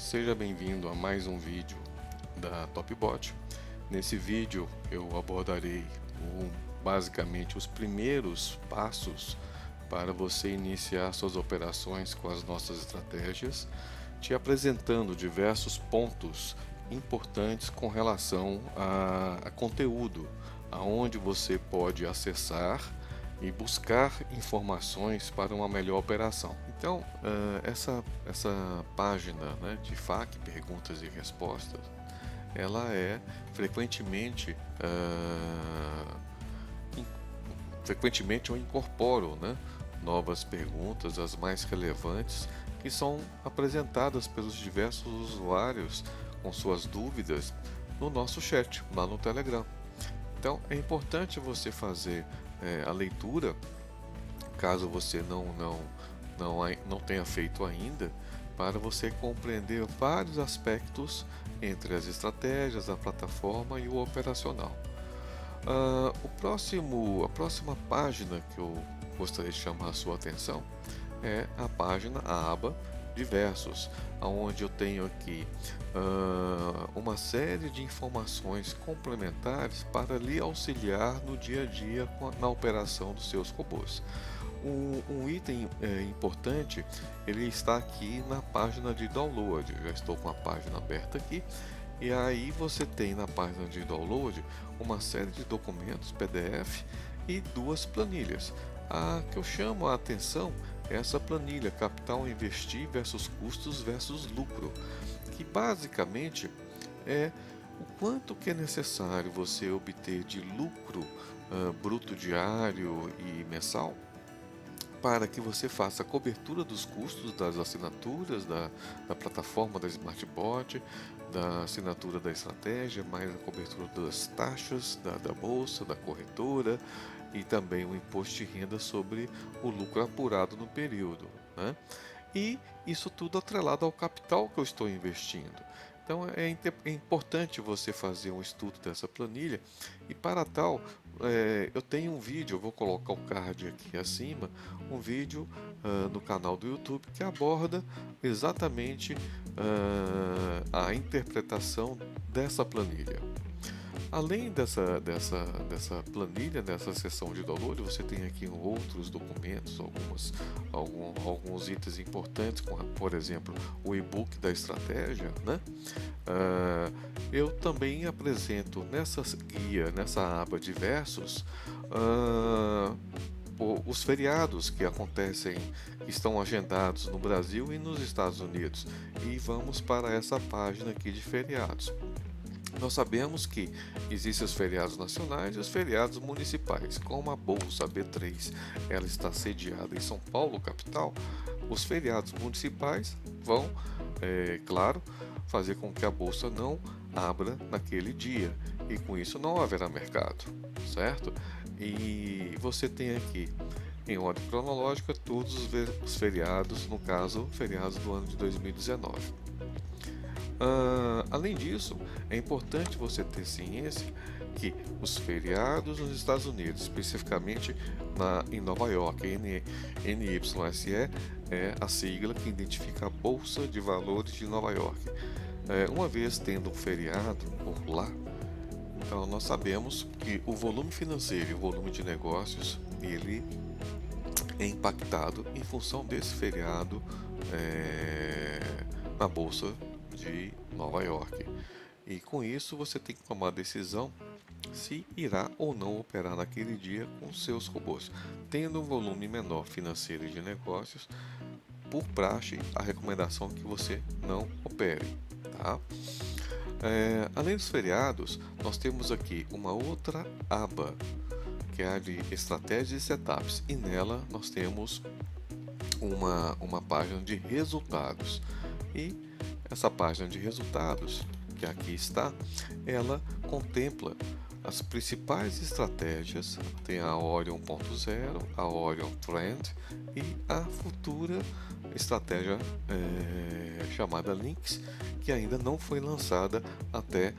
Seja bem-vindo a mais um vídeo da TopBot. Nesse vídeo eu abordarei basicamente os primeiros passos para você iniciar suas operações com as nossas estratégias, te apresentando diversos pontos importantes com relação a conteúdo, aonde você pode acessar e buscar informações para uma melhor operação. Então, essa página, né, de FAQ, perguntas e respostas, ela é frequentemente, frequentemente eu incorporo, né, novas perguntas, as mais relevantes, que são apresentadas pelos diversos usuários com suas dúvidas no nosso chat, lá no Telegram. Então, é importante você fazer a leitura, caso você não tenha feito ainda, para você compreender vários aspectos entre as estratégias, a plataforma e o operacional. A próxima página que eu gostaria de chamar a sua atenção é a aba Diversos, onde eu tenho aqui uma série de informações complementares para lhe auxiliar no dia a dia na operação dos seus robôs. Um item importante, ele está aqui na página de download. Eu já estou com a página aberta aqui, e aí você tem na página de download uma série de documentos PDF e duas planilhas. A que eu chamo a atenção é essa planilha Capital a Investir versus Custos versus Lucro, que basicamente é o quanto que é necessário você obter de lucro bruto diário e mensal para que você faça a cobertura dos custos das assinaturas da plataforma da SmartBot, da assinatura da estratégia, mais a cobertura das taxas da bolsa, da corretora e também o imposto de renda sobre o lucro apurado no período, né? E isso tudo atrelado ao capital que eu estou investindo. Então é importante você fazer um estudo dessa planilha, e para tal eu tenho um vídeo, eu vou colocar o card aqui acima, um vídeo no canal do YouTube que aborda exatamente a interpretação dessa planilha. Além dessa planilha, dessa seção de download, você tem aqui outros documentos, alguns itens importantes, como, por exemplo, o e-book da estratégia, né? Eu também apresento nessa guia, nessa aba Diversos, os feriados que acontecem, que estão agendados no Brasil e nos Estados Unidos. E vamos para essa página aqui de feriados. Nós sabemos que existem os feriados nacionais e os feriados municipais. Como a Bolsa B3 ela está sediada em São Paulo, capital, os feriados municipais vão, claro, fazer com que a Bolsa não abra naquele dia, e com isso não haverá mercado, certo? E você tem aqui, em ordem cronológica, todos os feriados, no caso, feriados do ano de 2019. Além disso, é importante você ter ciência que os feriados nos Estados Unidos, especificamente em Nova York, NYSE é a sigla que identifica a Bolsa de Valores de Nova York. Uma vez tendo um feriado por lá, então nós sabemos que o volume financeiro e o volume de negócios ele é impactado em função desse feriado na Bolsa de Nova York. E com isso você tem que tomar a decisão se irá ou não operar naquele dia com seus robôs. Tendo um volume menor financeiro e de negócios, por praxe, a recomendação é que você não opere, tá? Além dos feriados, nós temos aqui uma outra aba, que é a de estratégias e setups, e nela nós temos uma página de resultados. E essa página de resultados, que aqui está, ela contempla as principais estratégias. Tem a Orion 1.0, a Orion Trend e a futura estratégia chamada Lynx, que ainda não foi lançada até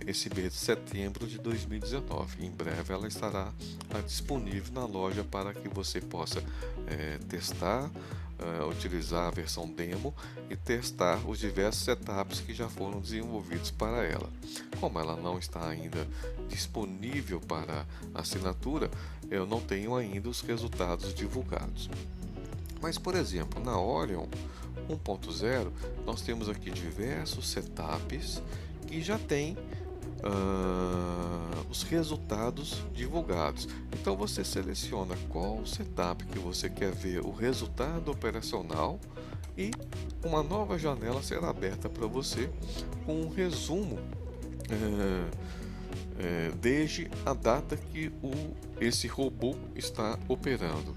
esse mês de setembro de 2019. Em breve ela estará disponível na loja para que você possa testar, utilizar a versão demo e testar os diversos setups que já foram desenvolvidos para ela. Como ela não está ainda disponível para assinatura, eu não tenho ainda os resultados divulgados. Mas, por exemplo, na Orion 1.0, nós temos aqui diversos setups que já têm os resultados divulgados. Então você seleciona qual setup que você quer ver o resultado operacional e uma nova janela será aberta para você com um resumo desde a data que esse robô está operando.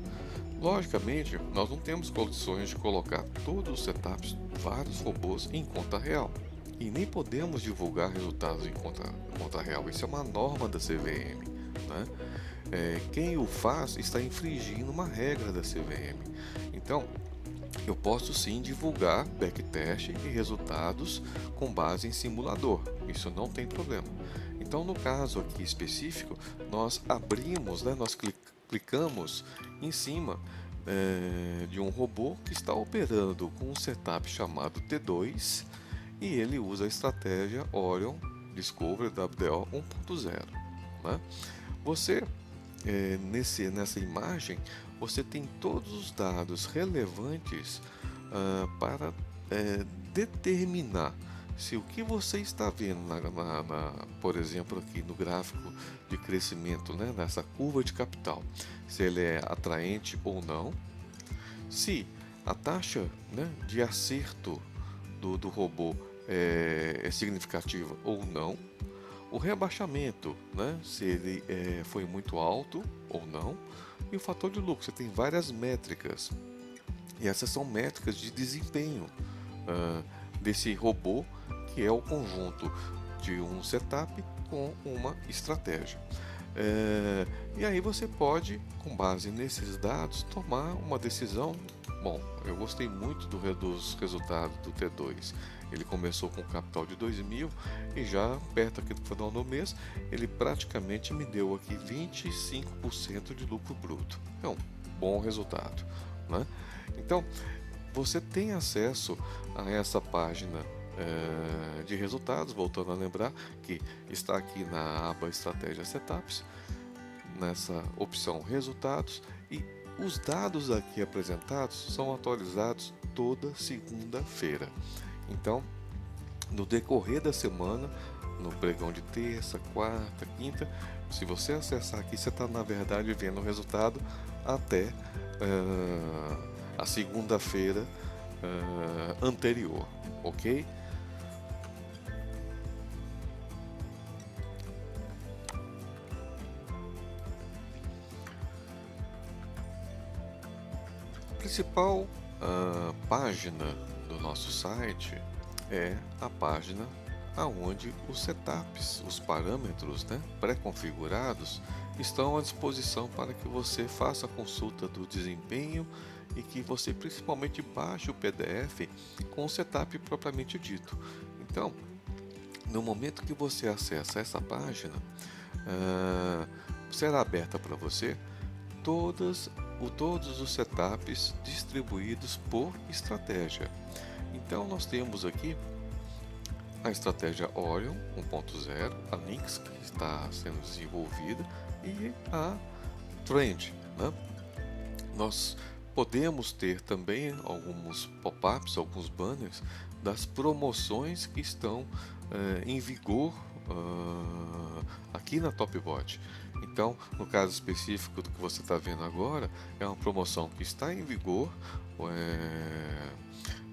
Logicamente, nós não temos condições de colocar todos os setups, vários robôs em conta real. E nem podemos divulgar resultados em conta real. Isso é uma norma da CVM. Né? Quem o faz está infringindo uma regra da CVM. Então, eu posso sim divulgar backtest e resultados com base em simulador. Isso não tem problema. Então, no caso aqui específico, nós abrimos, nós clicamos em cima de um robô que está operando com um setup chamado T2 e ele usa a estratégia Orion Discovery WDO 1.0. Né? Você, nessa imagem, você tem todos os dados relevantes para determinar se o que você está vendo, por exemplo, aqui no gráfico de crescimento, nessa curva de capital, se ele é atraente ou não, se a taxa de acerto do robô é significativa ou não, o rebaixamento, se ele foi muito alto ou não, e o fator de lucro. Você tem várias métricas, e essas são métricas de desempenho desse robô, que é o conjunto de um setup com uma estratégia. E aí você pode, com base nesses dados, tomar uma decisão. Bom, eu gostei muito dos resultados do T2. Ele começou com capital de 2.000 e já perto aqui do final do mês, ele praticamente me deu aqui 25% de lucro bruto. É um bom resultado, né? Então, você tem acesso a essa página de resultados, voltando a lembrar que está aqui na aba Estratégia Setups, nessa opção Resultados, e os dados aqui apresentados são atualizados toda segunda-feira. Então, no decorrer da semana, no pregão de terça, quarta, quinta, se você acessar aqui, você está na verdade vendo o resultado até a segunda-feira anterior, ok? A principal página do nosso site é a página aonde os setups, os parâmetros pré-configurados estão à disposição para que você faça a consulta do desempenho e que você principalmente baixe o PDF com o setup propriamente dito. Então, no momento que você acessa essa página, será aberta para você todos os setups distribuídos por estratégia. Então nós temos aqui a estratégia Orion 1.0, a Lynx, que está sendo desenvolvida, e a Trend. Nós podemos ter também alguns pop-ups, alguns banners das promoções que estão em vigor aqui na Topbot. Então, no caso específico do que você está vendo agora, é uma promoção que está em vigor.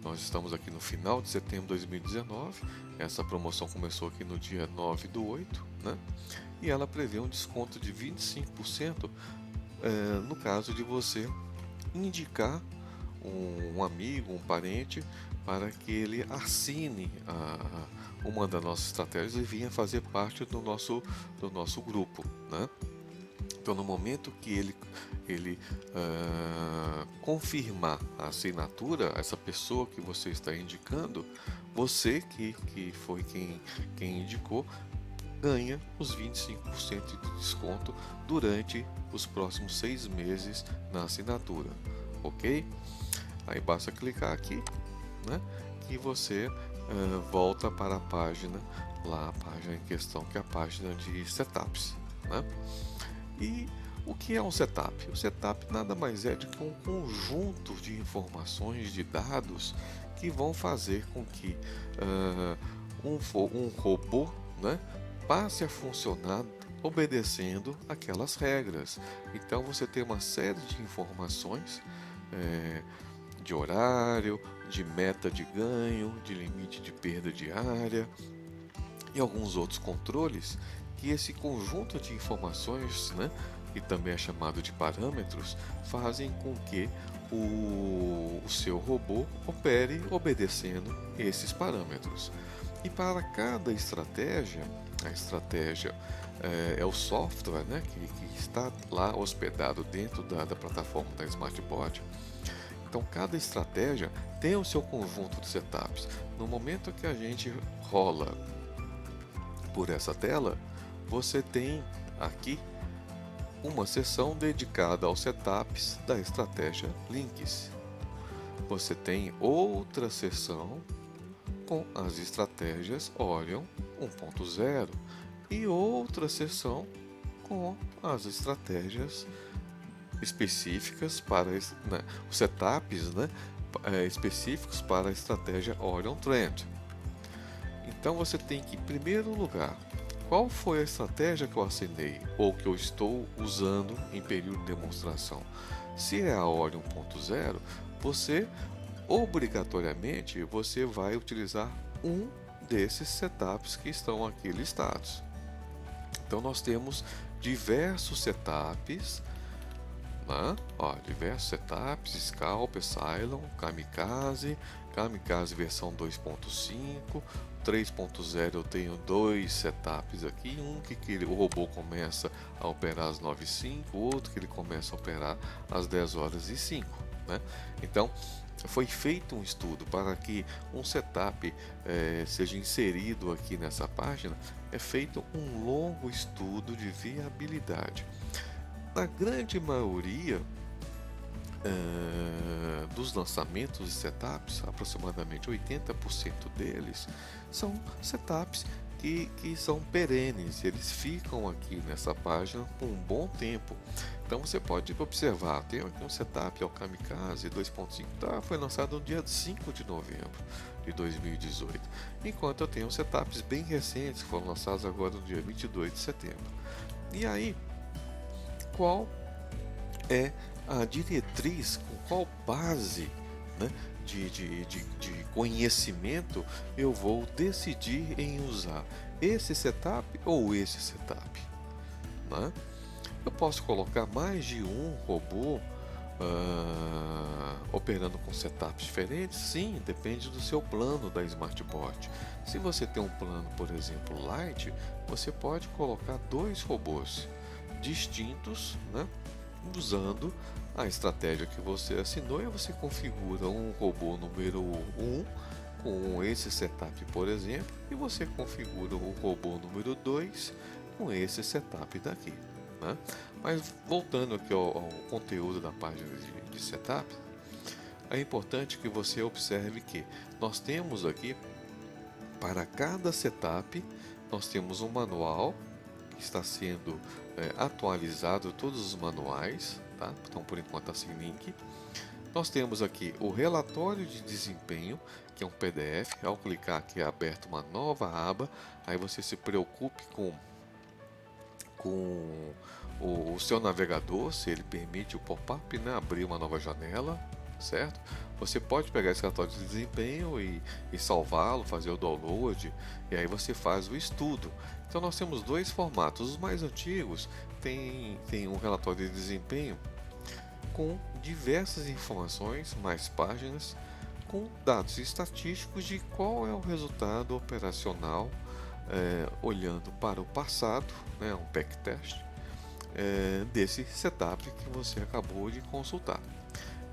Nós estamos aqui no final de setembro de 2019. Essa promoção começou aqui no dia 9/8, e ela prevê um desconto de 25% no caso de você indicar um amigo, um parente, para que ele assine uma das nossas estratégias e venha fazer parte do nosso grupo. Então, no momento que ele confirmar a assinatura, essa pessoa que você está indicando, você que foi quem indicou, ganha os 25% de desconto durante os próximos 6 meses na assinatura, ok? Aí basta clicar aqui, né, que você volta para a página, lá a página em questão, que é a página de setups, né? E o que é um setup? O setup nada mais é do que um conjunto de informações, de dados, que vão fazer com que um robô, né, passe a funcionar obedecendo aquelas regras. Então você tem uma série de informações, de horário, de meta de ganho, de limite de perda diária e alguns outros controles, que esse conjunto de informações, né, que também é chamado de parâmetros, fazem com que o seu robô opere obedecendo esses parâmetros. E para cada estratégia, a estratégia é o software, né, que está lá hospedado dentro da plataforma da SmartBot. Então, cada estratégia tem o seu conjunto de setups. No momento que a gente rola por essa tela, você tem aqui uma seção dedicada aos setups da estratégia Links. Você tem outra seção com as estratégias Orion 1.0 e outra seção com as estratégias específicas para os setups, né, específicos para a estratégia Orion Trend. Então você tem que, em primeiro lugar, qual foi a estratégia que eu assinei ou que eu estou usando em período de demonstração? Se é a Orion 1.0, você obrigatoriamente você vai utilizar um desses setups que estão aqui listados. Então nós temos diversos setups, né? Diversos setups: Scalp, Cylon, Kamikaze, Kamikaze versão 2.5, 3.0 eu tenho dois setups aqui, um que o robô começa a operar às 9h05, outro que ele começa a operar às 10h05, né? Então foi feito um estudo para que um setup seja inserido aqui nessa página. É feito um longo estudo de viabilidade. Na grande maioria dos lançamentos de setups, aproximadamente 80% deles são setups que são perenes, eles ficam aqui nessa página por um bom tempo. Então você pode observar, tem aqui um setup, é o Kamikaze 2.5, foi lançado no dia 5 de novembro de 2018, enquanto eu tenho setups bem recentes que foram lançados agora no dia 22 de setembro. E aí, qual é a diretriz, com qual base, né, de conhecimento eu vou decidir em usar esse setup ou esse setup, né? Eu posso colocar mais de um robô operando com setups diferentes? Sim, depende do seu plano da SmartBot. Se você tem um plano, por exemplo, Lite, você pode colocar dois robôs distintos, né, usando a estratégia que você assinou, e você configura um robô número 1 com esse setup, por exemplo, e você configura o robô número 2 com esse setup daqui, né? Mas voltando aqui ao conteúdo da página de setup, é importante que você observe que nós temos aqui, para cada setup, nós temos um manual que está sendo atualizado, todos os manuais, tá? Então por enquanto está sem link. Nós temos aqui o relatório de desempenho, que é um PDF. Ao clicar aqui é aberta uma nova aba, aí você se preocupe com o seu navegador, se ele permite o pop-up, né, abrir uma nova janela, certo? Você pode pegar esse relatório de desempenho e salvá-lo, fazer o download, e aí você faz o estudo. Então nós temos dois formatos. Os mais antigos tem um relatório de desempenho com diversas informações, mais páginas, com dados estatísticos de qual é o resultado operacional, olhando para o passado, né, um backtest, desse setup que você acabou de consultar.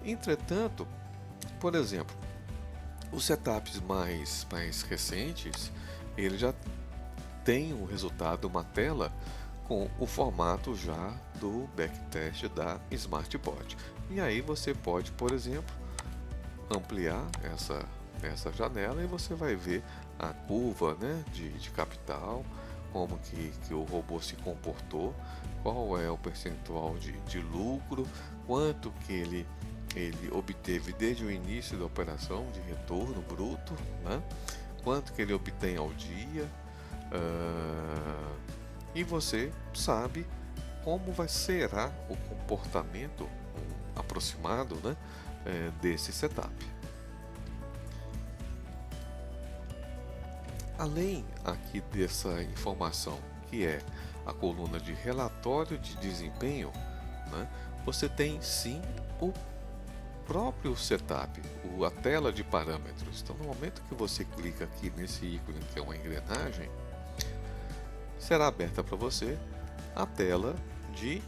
Entretanto, por exemplo, os setups mais recentes, ele já tem um resultado, uma tela com o formato já do backtest da SmartBot. E aí você pode, por exemplo, ampliar essa janela e você vai ver a curva, né, de capital, como que o robô se comportou, qual é o percentual de lucro, quanto que ele obteve desde o início da operação de retorno bruto, né? Quanto que ele obtém ao dia, e você sabe como será o comportamento aproximado, né, desse setup. Além aqui dessa informação que é a coluna de relatório de desempenho, né, você tem sim o próprio setup, a tela de parâmetros. Então, no momento que você clica aqui nesse ícone que é uma engrenagem, será aberta para você a tela de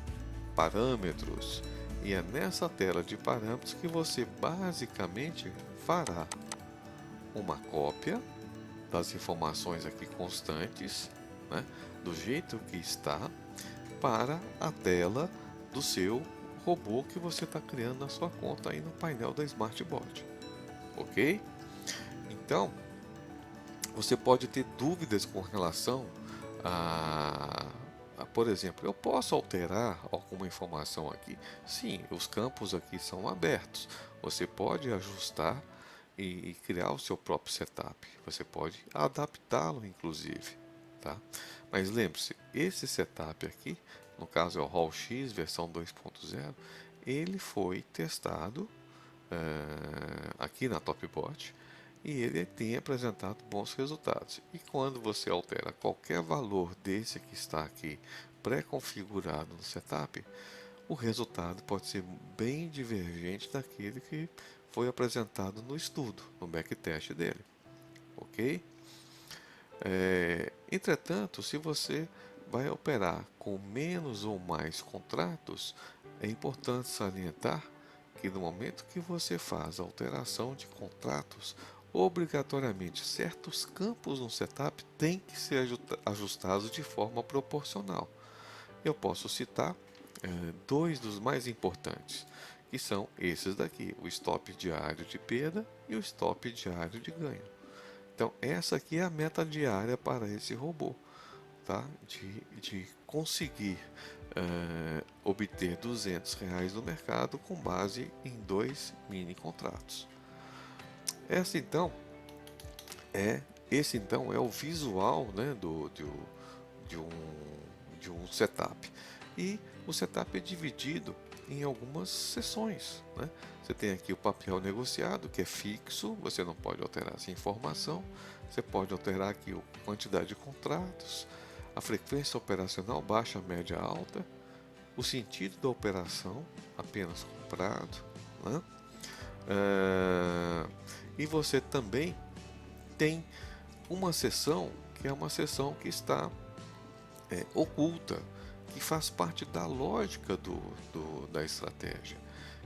parâmetros. E é nessa tela de parâmetros que você basicamente fará uma cópia das informações aqui constantes, né, do jeito que está, para a tela do seu robô que você está criando na sua conta aí no painel da Smartboard, ok? Então, você pode ter dúvidas com relação por exemplo, eu posso alterar alguma informação aqui? Sim, os campos aqui são abertos. Você pode ajustar e criar o seu próprio setup. Você pode adaptá-lo, inclusive, tá? Mas lembre-se, esse setup aqui, no caso é o Hall X versão 2.0, ele foi testado aqui na Topbot e ele tem apresentado bons resultados. E quando você altera qualquer valor desse que está aqui pré-configurado no setup, o resultado pode ser bem divergente daquele que foi apresentado no estudo, no backtest dele, ok? Entretanto, se você vai operar com menos ou mais contratos, é importante salientar que no momento que você faz a alteração de contratos, obrigatoriamente certos campos no setup têm que ser ajustados de forma proporcional. Eu posso citar dois dos mais importantes, que são esses daqui, o stop diário de perda e o stop diário de ganho. Então, essa aqui é a meta diária para esse robô, tá? De conseguir obter R$ 200 no mercado com base em 2 mini contratos. Esse então é o visual, né, de, um, de um setup. E o setup é dividido em algumas seções, né? Você tem aqui o papel negociado, que é fixo, você não pode alterar essa informação. Você pode alterar aqui a quantidade de contratos, a frequência operacional baixa, média, alta, o sentido da operação, apenas comprado, né? E você também tem uma seção que é uma seção que está oculta, que faz parte da lógica da estratégia,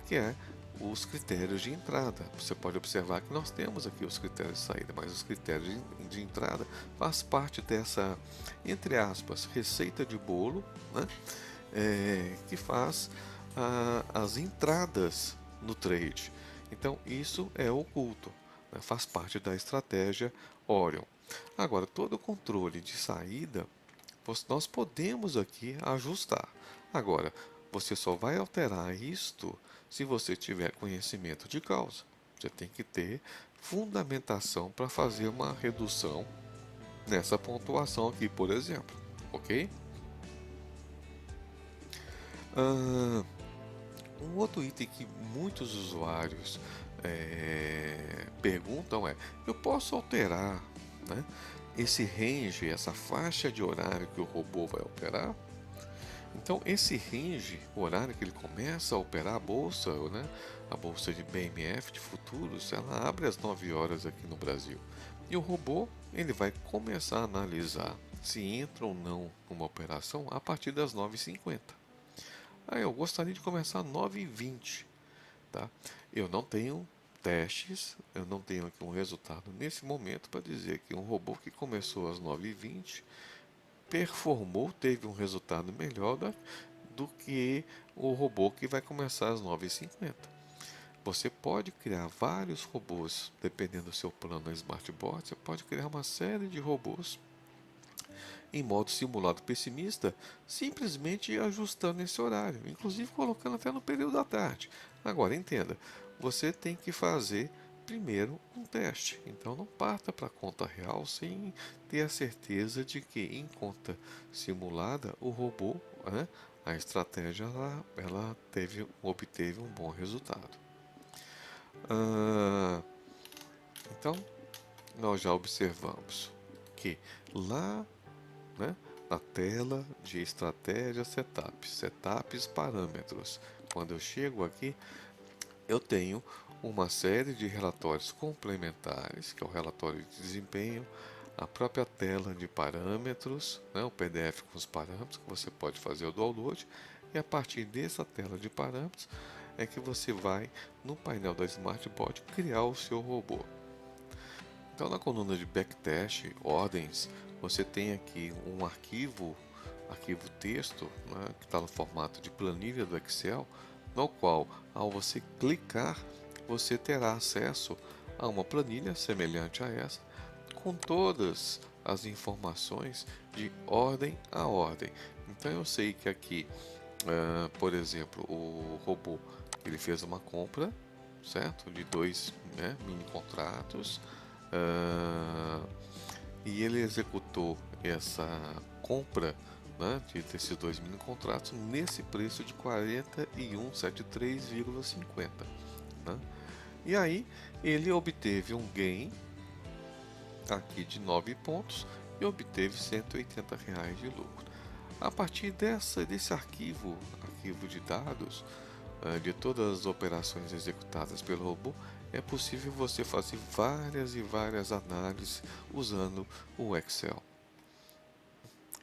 que é os critérios de entrada. Você pode observar que nós temos aqui os critérios de saída, mas os critérios de entrada faz parte dessa, entre aspas, receita de bolo, né? Que faz as entradas no trade. Então isso é oculto, né? Faz parte da estratégia Orion. Agora, todo o controle de saída nós podemos aqui ajustar. Agora, você só vai alterar isto se você tiver conhecimento de causa. Você tem que ter fundamentação para fazer uma redução nessa pontuação aqui, por exemplo, ok? Um outro item que muitos usuários perguntam é: eu posso alterar, né, esse range, essa faixa de horário que o robô vai operar? Então, esse range, o horário que ele começa a operar a bolsa, né, a bolsa de BMF de futuros, ela abre às 9 horas aqui no Brasil. E o robô ele vai começar a analisar se entra ou não uma operação a partir das 9h50. Eu gostaria de começar às 9h20. Tá? Eu não tenho testes, eu não tenho aqui um resultado nesse momento para dizer que um robô que começou às 9h20 performou, teve um resultado melhor do que o robô que vai começar às 9h50. Você pode criar vários robôs, dependendo do seu plano na Smartboard, você pode criar uma série de robôs em modo simulado pessimista, simplesmente ajustando esse horário, inclusive colocando até no período da tarde. Agora, entenda, você tem que fazer primeiro um teste, então não parta para a conta real sem ter a certeza de que em conta simulada o robô, né, a estratégia ela obteve um bom resultado. Ah, então, nós já observamos que lá, né, na tela de estratégia setups parâmetros. Quando eu chego aqui, eu tenho uma série de relatórios complementares, que é o relatório de desempenho, a própria tela de parâmetros, né, o PDF com os parâmetros que você pode fazer o download, e a partir dessa tela de parâmetros é que você vai no painel da Smartboard criar o seu robô. Então, na coluna de backtest, ordens, você tem aqui um arquivo texto, né, que está no formato de planilha do Excel, no qual, ao você clicar, você terá acesso a uma planilha semelhante a essa, com todas as informações de ordem a ordem. Então, eu sei que aqui, por exemplo, o robô ele fez uma compra, certo? De dois, né, mini contratos. Ah, e ele executou essa compra, né, desses dois mini contratos nesse preço de 41,73,50, né? E aí ele obteve um gain aqui de 9 pontos e obteve R$ 180 de lucro. A partir desse arquivo de dados, de todas as operações executadas pelo robô, é possível você fazer várias e várias análises usando o Excel.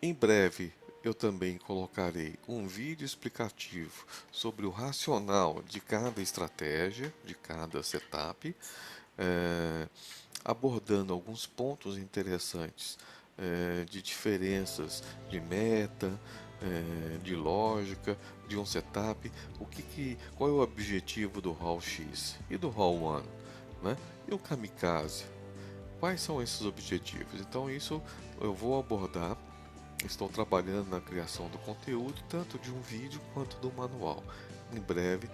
Em breve, eu também colocarei um vídeo explicativo sobre o racional de cada estratégia, de cada setup, abordando alguns pontos interessantes de diferenças de meta, de lógica, de um setup, qual é o objetivo do Hall X e do Hall One, né? E o Kamikaze, quais são esses objetivos? Então isso eu vou abordar. Estou trabalhando na criação do conteúdo, tanto de um vídeo quanto do manual. Em breve,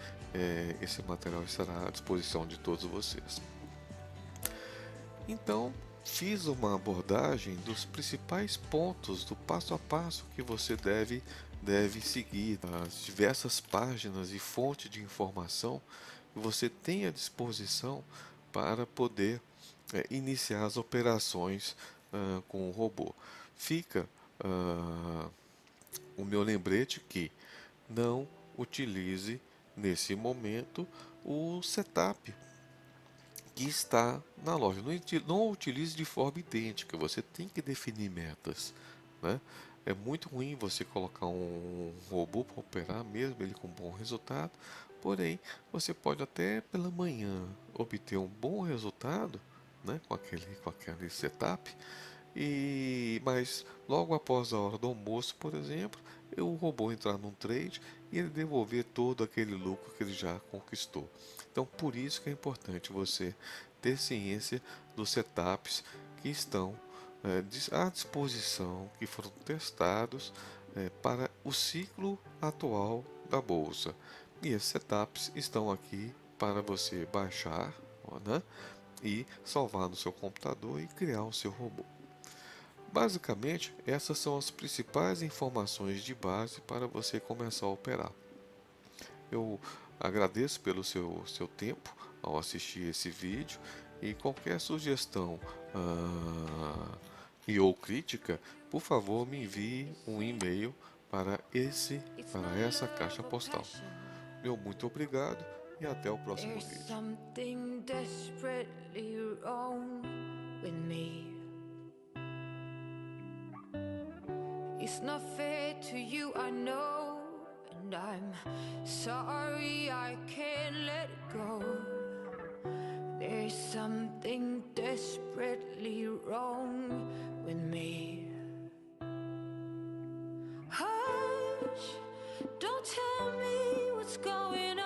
esse material estará à disposição de todos vocês. Então, fiz uma abordagem dos principais pontos do passo a passo que você deve seguir, as diversas páginas e fontes de informação que você tem à disposição para poder iniciar as operações com o robô. Fica o meu lembrete que não utilize nesse momento o setup que está na loja. Não utilize de forma idêntica, você tem que definir metas, né? É muito ruim você colocar um robô para operar, mesmo ele com bom resultado, porém você pode até pela manhã obter um bom resultado, né, com aquele setup, mas logo após a hora do almoço, por exemplo, o robô entrar num trade e ele devolver todo aquele lucro que ele já conquistou. Então, por isso que é importante você ter ciência dos setups que estão à disposição, que foram testados para o ciclo atual da bolsa. E esses setups estão aqui para você baixar, né, e salvar no seu computador e criar o seu robô. Basicamente, essas são as principais informações de base para você começar a operar. Eu agradeço pelo seu tempo ao assistir esse vídeo e qualquer sugestão e ou crítica, por favor me envie um e-mail para essa caixa postal. Meu muito obrigado e até o próximo vídeo. It's not fair to you, I know, and I'm sorry I can't let it go. There's something desperately wrong with me. Hush, don't tell me what's going on.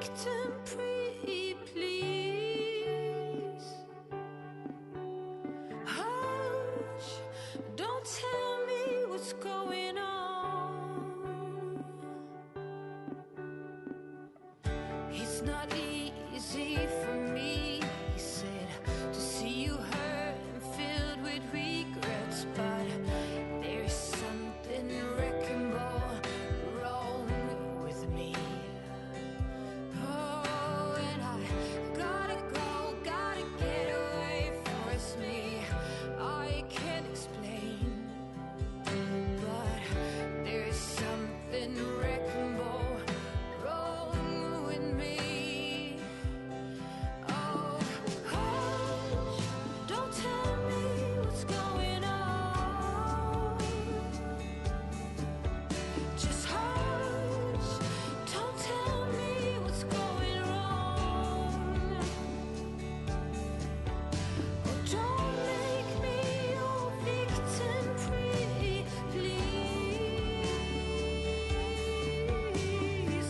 victim, pretty please. Hush, don't tell me what's going on. It's not easy for me, he said, to see you hurt and filled with regrets, but there's something wreckable wrong with me. Oh, and I gotta go, gotta get away, force me. I can't explain, but there's something wreckable wrong with me. Oh, hush, don't tell me what's going on. Just hush, don't tell me what's going wrong. Oh, don't make me your victim, pretty please.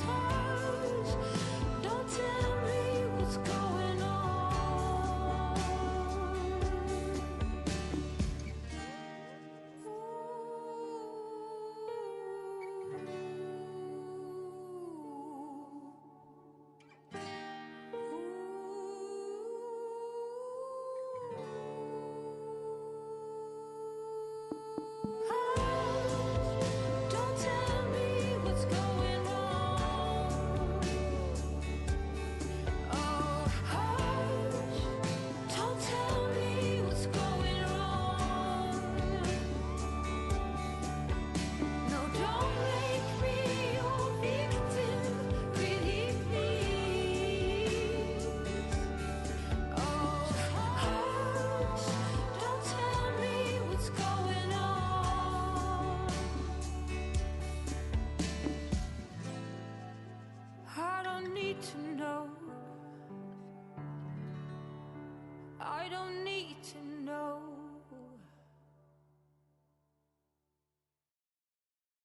Hush, don't tell me what's going on. Don't tell me what's going wrong. Oh, hush, don't tell me what's going wrong. No, don't make me your victim, pretty please. Oh, hush, don't tell me what's going on. I don't need to know. I don't need to know.